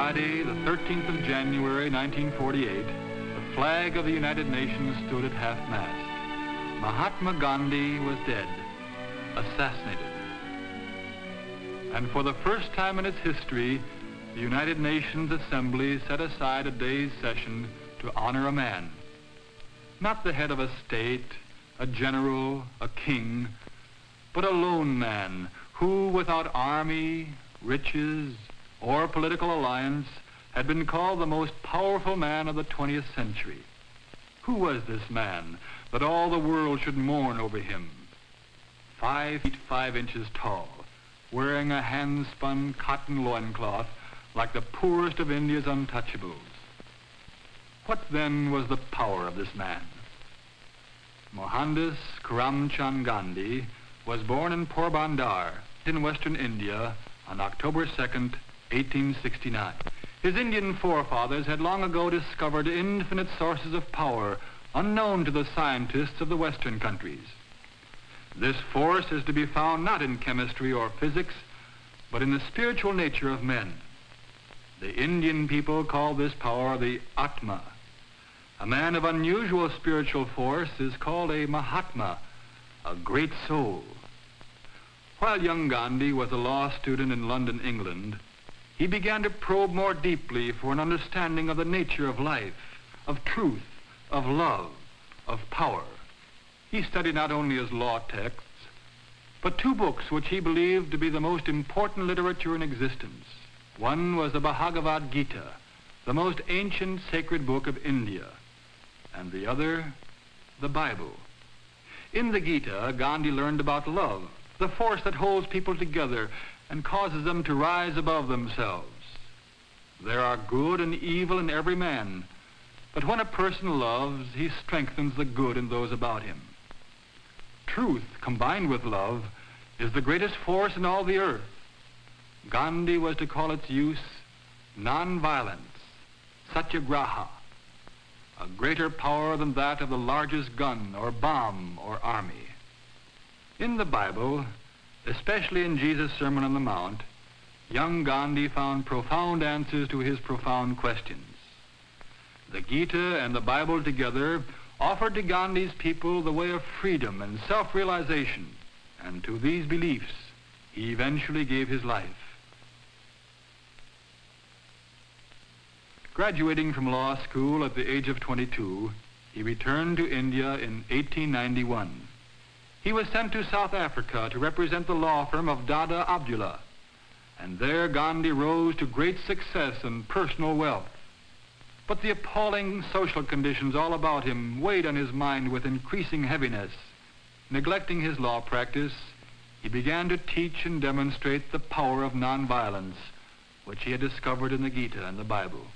Friday, the 13th of January, 1948, the flag of the United Nations stood at half-mast. Mahatma Gandhi was dead, assassinated. And for the first time in its history, the United Nations Assembly set aside a day's session to honor a man. Not the head of a state, a general, a king, but a lone man who, without army, riches, or political alliance, had been called the most powerful man of the 20th century. Who was this man that all the world should mourn over him? 5 feet 5 inches tall, wearing a hand-spun cotton loincloth like the poorest of India's untouchables. What then was the power of this man? Mohandas Karamchand Gandhi was born in Porbandar in western India on October 2nd, 1869. His Indian forefathers had long ago discovered infinite sources of power unknown to the scientists of the Western countries. This force is to be found not in chemistry or physics, but in the spiritual nature of men. The Indian people call this power the Atma. A man of unusual spiritual force is called a Mahatma, a great soul. While young Gandhi was a law student in London, England, he began to probe more deeply for an understanding of the nature of life, of truth, of love, of power. He studied not only his law texts, but 2 books which he believed to be the most important literature in existence. One was the Bhagavad Gita, the most ancient sacred book of India, and the other, the Bible. In the Gita, Gandhi learned about love, the force that holds people together and causes them to rise above themselves. There are good and evil in every man, but when a person loves, he strengthens the good in those about him. Truth, combined with love, is the greatest force in all the earth. Gandhi was to call its use non-violence, satyagraha, a greater power than that of the largest gun or bomb or army. In the Bible, especially in Jesus' Sermon on the Mount, young Gandhi found profound answers to his profound questions. The Gita and the Bible together offered to Gandhi's people the way of freedom and self-realization, and to these beliefs he eventually gave his life. Graduating from law school at the age of 22, he returned to India in 1891. He was sent to South Africa to represent the law firm of Dada Abdullah, and there Gandhi rose to great success and personal wealth. But the appalling social conditions all about him weighed on his mind with increasing heaviness. Neglecting his law practice, he began to teach and demonstrate the power of nonviolence, which he had discovered in the Gita and the Bible.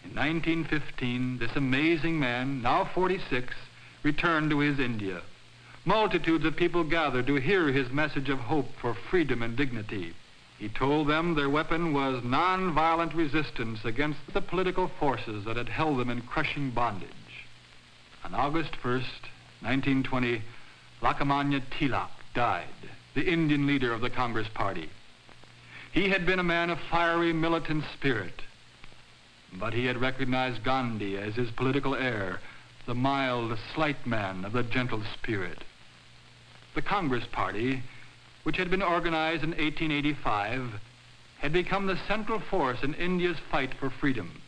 In 1915, this amazing man, now 46, returned to his India. Multitudes of people gathered to hear his message of hope for freedom and dignity. He told them their weapon was non-violent resistance against the political forces that had held them in crushing bondage. On August 1st, 1920, Lokmanya Tilak died, the Indian leader of the Congress Party. He had been a man of fiery militant spirit, but he had recognized Gandhi as his political heir, the mild, slight man of the gentle spirit. The Congress Party, which had been organized in 1885, had become the central force in India's fight for freedom.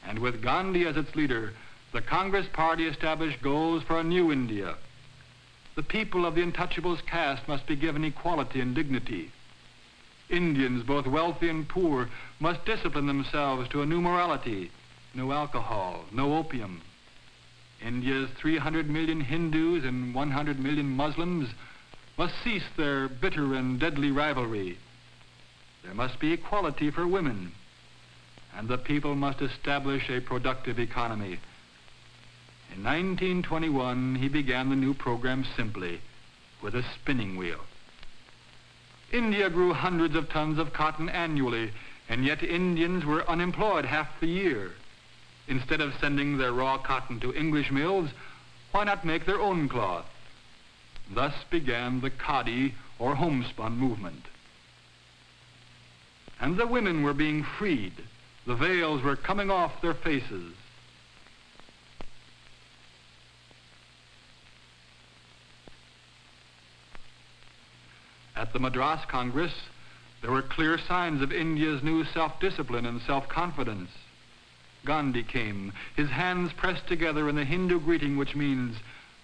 And with Gandhi as its leader, the Congress Party established goals for a new India. The people of the Untouchables caste must be given equality and dignity. Indians, both wealthy and poor, must discipline themselves to a new morality: no alcohol, no opium. India's 300 million Hindus and 100 million Muslims must cease their bitter and deadly rivalry. There must be equality for women, and the people must establish a productive economy. In 1921, he began the new program simply, with a spinning wheel. India grew hundreds of tons of cotton annually, and yet Indians were unemployed half the year. Instead of sending their raw cotton to English mills, why not make their own cloth? Thus began the khadi, or homespun movement. And the women were being freed. The veils were coming off their faces. At the Madras Congress, there were clear signs of India's new self-discipline and self-confidence. Gandhi came, his hands pressed together in the Hindu greeting which means,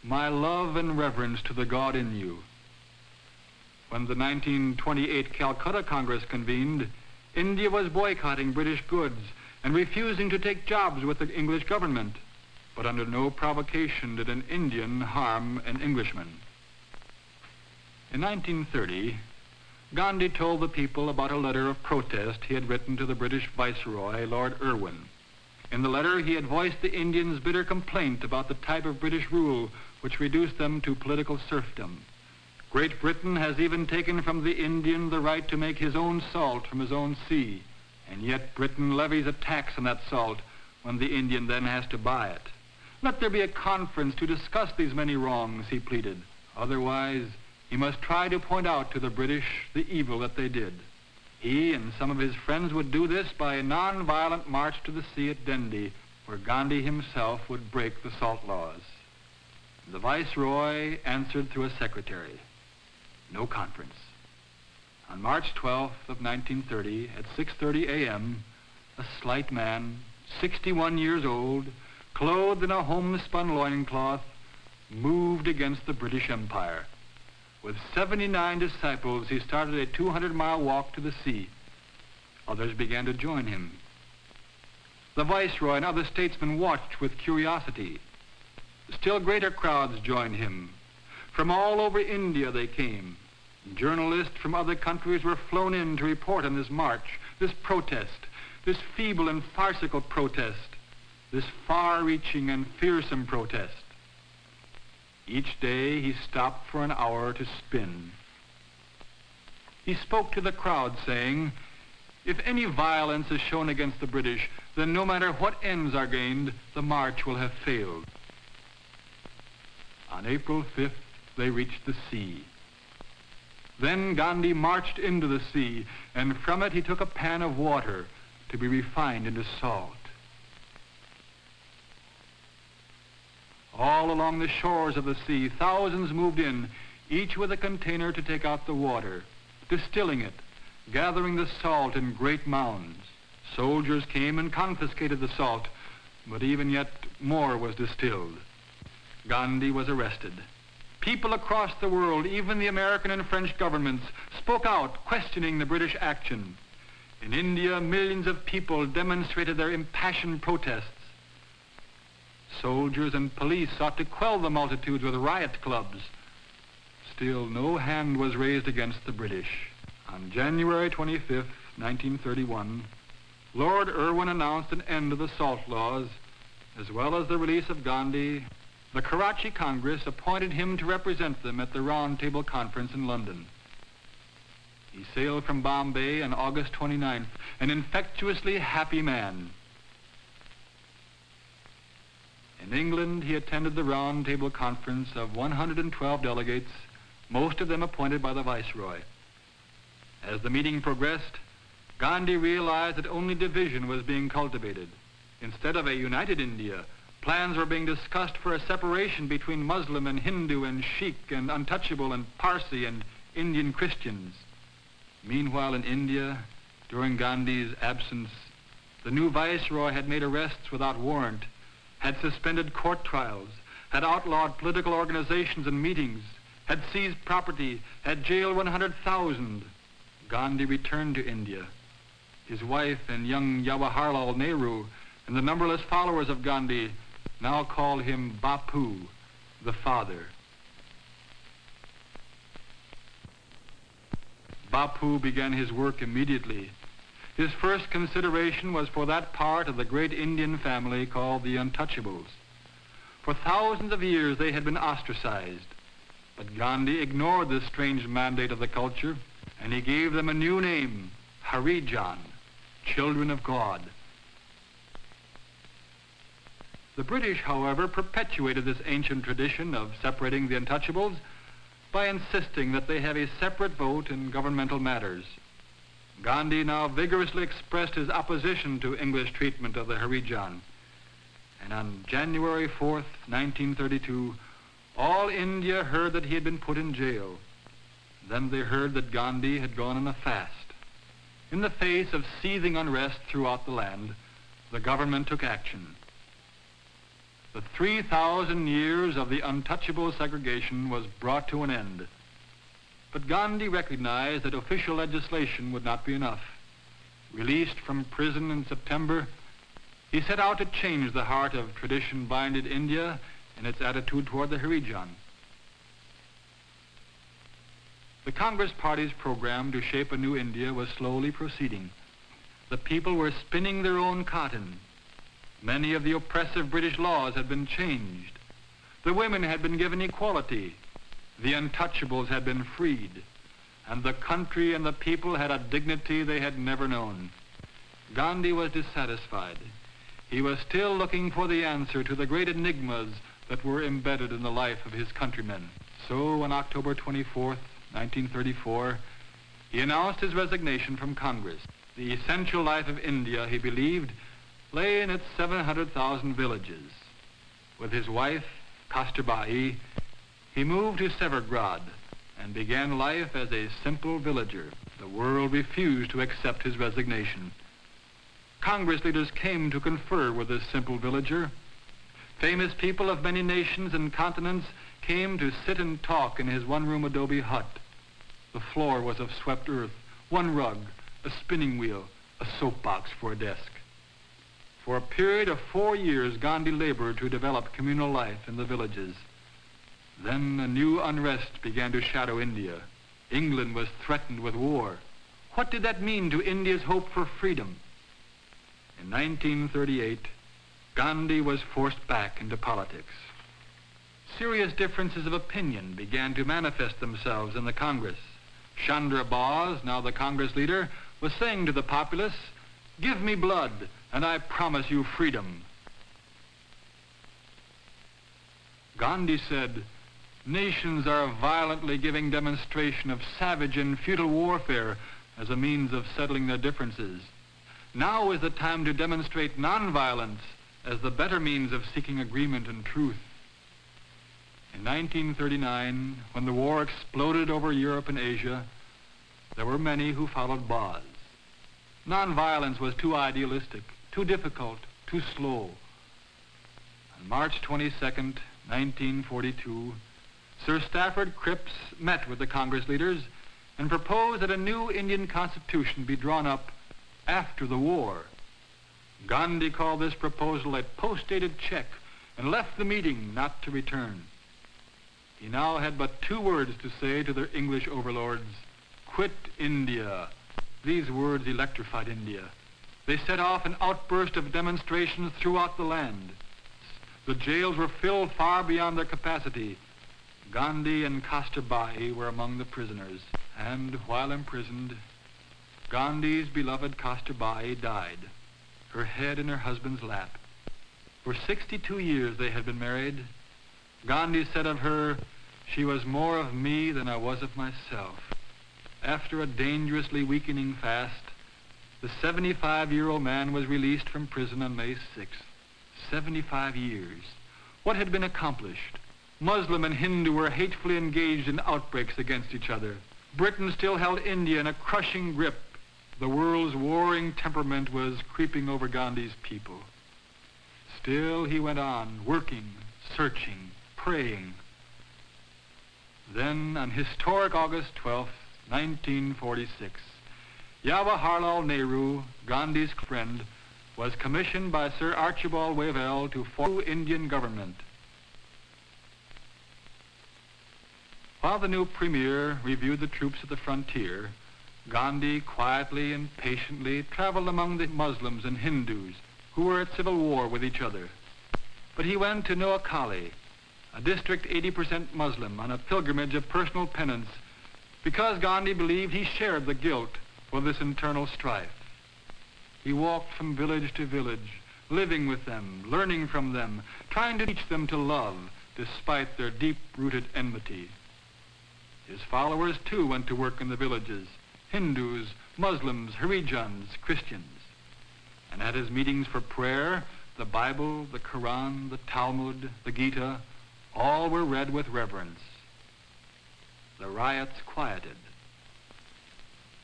"My love and reverence to the God in you." When the 1928 Calcutta Congress convened, India was boycotting British goods and refusing to take jobs with the English government, but under no provocation did an Indian harm an Englishman. In 1930, Gandhi told the people about a letter of protest he had written to the British Viceroy, Lord Irwin. In the letter, he had voiced the Indians' bitter complaint about the type of British rule which reduced them to political serfdom. Great Britain has even taken from the Indian the right to make his own salt from his own sea, and yet Britain levies a tax on that salt when the Indian then has to buy it. Let there be a conference to discuss these many wrongs, he pleaded. Otherwise, he must try to point out to the British the evil that they did. He and some of his friends would do this by a non-violent march to the sea at Dende, where Gandhi himself would break the salt laws. The Viceroy answered through a secretary. No conference. On March 12th of 1930, at 6:30 a.m., a slight man, 61 years old, clothed in a homespun loincloth, moved against the British Empire. With 79 disciples, he started a 200-mile walk to the sea. Others began to join him. The Viceroy and other statesmen watched with curiosity. Still greater crowds joined him. From all over India they came. Journalists from other countries were flown in to report on this march, this protest, this feeble and farcical protest, this far-reaching and fearsome protest. Each day he stopped for an hour to spin. He spoke to the crowd saying, "If any violence is shown against the British, then no matter what ends are gained, the march will have failed." On April 5th, they reached the sea. Then Gandhi marched into the sea, and from it he took a pan of water to be refined into salt. All along the shores of the sea, thousands moved in, each with a container to take out the water, distilling it, gathering the salt in great mounds. Soldiers came and confiscated the salt, but even yet more was distilled. Gandhi was arrested. People across the world, even the American and French governments, spoke out, questioning the British action. In India, millions of people demonstrated their impassioned protests. Soldiers and police sought to quell the multitudes with riot clubs. Still, no hand was raised against the British. On January 25th, 1931, Lord Irwin announced an end to the salt laws, as well as the release of Gandhi. The Karachi Congress appointed him to represent them at the Round Table Conference in London. He sailed from Bombay on August 29th, an infectiously happy man. In England, he attended the Round Table Conference of 112 delegates, most of them appointed by the Viceroy. As the meeting progressed, Gandhi realized that only division was being cultivated. Instead of a united India, plans were being discussed for a separation between Muslim and Hindu and Sikh and untouchable and Parsi and Indian Christians. Meanwhile, in India, during Gandhi's absence, the new Viceroy had made arrests without warrant, had suspended court trials, had outlawed political organizations and meetings, had seized property, had jailed 100,000. Gandhi returned to India. His wife and young Jawaharlal Nehru and the numberless followers of Gandhi now called him Bapu, the father. Bapu began his work immediately. His first consideration was for that part of the great Indian family called the Untouchables. For thousands of years they had been ostracized, but Gandhi ignored this strange mandate of the culture, and he gave them a new name, Harijan, children of God. The British, however, perpetuated this ancient tradition of separating the Untouchables by insisting that they have a separate vote in governmental matters. Gandhi now vigorously expressed his opposition to English treatment of the Harijan. And on January 4th, 1932, all India heard that he had been put in jail. Then they heard that Gandhi had gone on a fast. In the face of seething unrest throughout the land, the government took action. The 3,000 years of the untouchable segregation was brought to an end. But Gandhi recognized that official legislation would not be enough. Released from prison in September, he set out to change the heart of tradition-binded India in its attitude toward the Harijan. The Congress Party's program to shape a new India was slowly proceeding. The people were spinning their own cotton. Many of the oppressive British laws had been changed. The women had been given equality. The untouchables had been freed. And the country and the people had a dignity they had never known. Gandhi was dissatisfied. He was still looking for the answer to the great enigmas that were embedded in the life of his countrymen. So on October 24th, 1934, he announced his resignation from Congress. The essential life of India, he believed, lay in its 700,000 villages. With his wife, Kasturbai, he moved to Severgrad and began life as a simple villager. The world refused to accept his resignation. Congress leaders came to confer with this simple villager. Famous people of many nations and continents came to sit and talk in his one-room adobe hut. The floor was of swept earth, one rug, a spinning wheel, a soapbox for a desk. For a period of 4 years, Gandhi labored to develop communal life in the villages. Then a new unrest began to shadow India. England was threatened with war. What did that mean to India's hope for freedom? In 1938, Gandhi was forced back into politics. Serious differences of opinion began to manifest themselves in the Congress. Chandra Bose, now the Congress leader, was saying to the populace, "Give me blood, and I promise you freedom." Gandhi said, "Nations are violently giving demonstration of savage and futile warfare as a means of settling their differences. Now is the time to demonstrate nonviolence as the better means of seeking agreement and truth." In 1939, when the war exploded over Europe and Asia, there were many who followed Bose. Nonviolence was too idealistic, too difficult, too slow. On March 22nd, 1942, Sir Stafford Cripps met with the Congress leaders and proposed that a new Indian constitution be drawn up after the war. Gandhi called this proposal a post-dated check and left the meeting not to return. He now had but 2 words to say to their English overlords: "Quit India." These words electrified India. They set off an outburst of demonstrations throughout the land. The jails were filled far beyond their capacity. Gandhi and Kasturbai were among the prisoners. And while imprisoned, Gandhi's beloved Kasturbai died, her head in her husband's lap. For 62 years they had been married. Gandhi said of her, "She was more of me than I was of myself." After a dangerously weakening fast, the 75-year-old man was released from prison on May 6th. 75 years. What had been accomplished? Muslim and Hindu were hatefully engaged in outbreaks against each other. Britain still held India in a crushing grip. The world's warring temperament was creeping over Gandhi's people. Still he went on, working, searching, praying. Then, on historic August 12th, 1946, Jawaharlal Nehru, Gandhi's friend, was commissioned by Sir Archibald Wavell to form the Indian government. While the new premier reviewed the troops at the frontier, Gandhi quietly and patiently traveled among the Muslims and Hindus who were at civil war with each other. But he went to Noakhali, a district 80% Muslim, on a pilgrimage of personal penance because Gandhi believed he shared the guilt for this internal strife. He walked from village to village, living with them, learning from them, trying to teach them to love despite their deep-rooted enmity. His followers, too, went to work in the villages. Hindus, Muslims, Harijans, Christians. And at his meetings for prayer, the Bible, the Quran, the Talmud, the Gita, all were read with reverence. The riots quieted.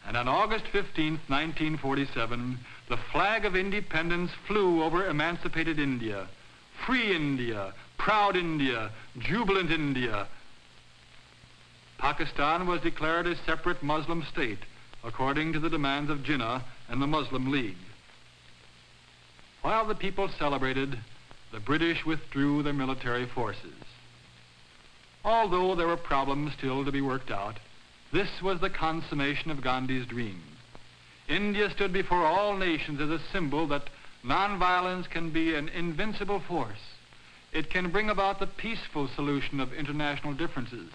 And on August 15th, 1947, the flag of independence flew over emancipated India. Free India, proud India, jubilant India. Pakistan was declared a separate Muslim state, according to the demands of Jinnah and the Muslim League. While the people celebrated, the British withdrew their military forces. Although there were problems still to be worked out, this was the consummation of Gandhi's dream. India stood before all nations as a symbol that nonviolence can be an invincible force. It can bring about the peaceful solution of international differences.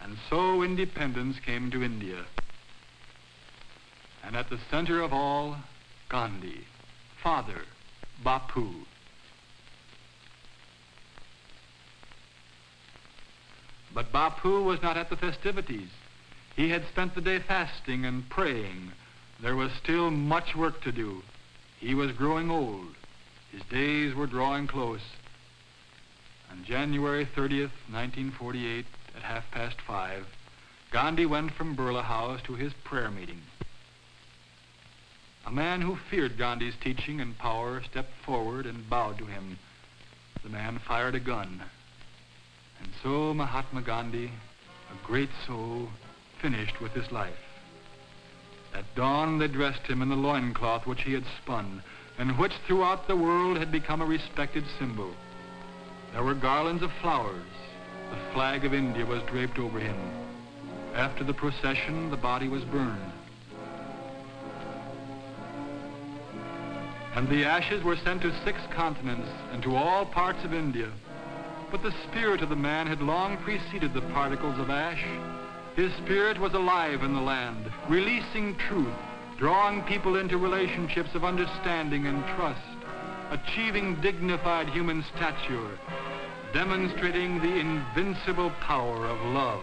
And so independence came to India. And at the center of all, Gandhi, father, Bapu. But Bapu was not at the festivities. He had spent the day fasting and praying. There was still much work to do. He was growing old. His days were drawing close. On January 30th, 1948, at 5:30, Gandhi went from Birla House to his prayer meeting. A man who feared Gandhi's teaching and power stepped forward and bowed to him. The man fired a gun. And so Mahatma Gandhi, a great soul, finished with his life. At dawn they dressed him in the loincloth which he had spun, and which throughout the world had become a respected symbol. There were garlands of flowers. The flag of India was draped over him. After the procession, the body was burned. And the ashes were sent to 6 continents and to all parts of India. But the spirit of the man had long preceded the particles of ash. His spirit was alive in the land, releasing truth, drawing people into relationships of understanding and trust, achieving dignified human stature, demonstrating the invincible power of love.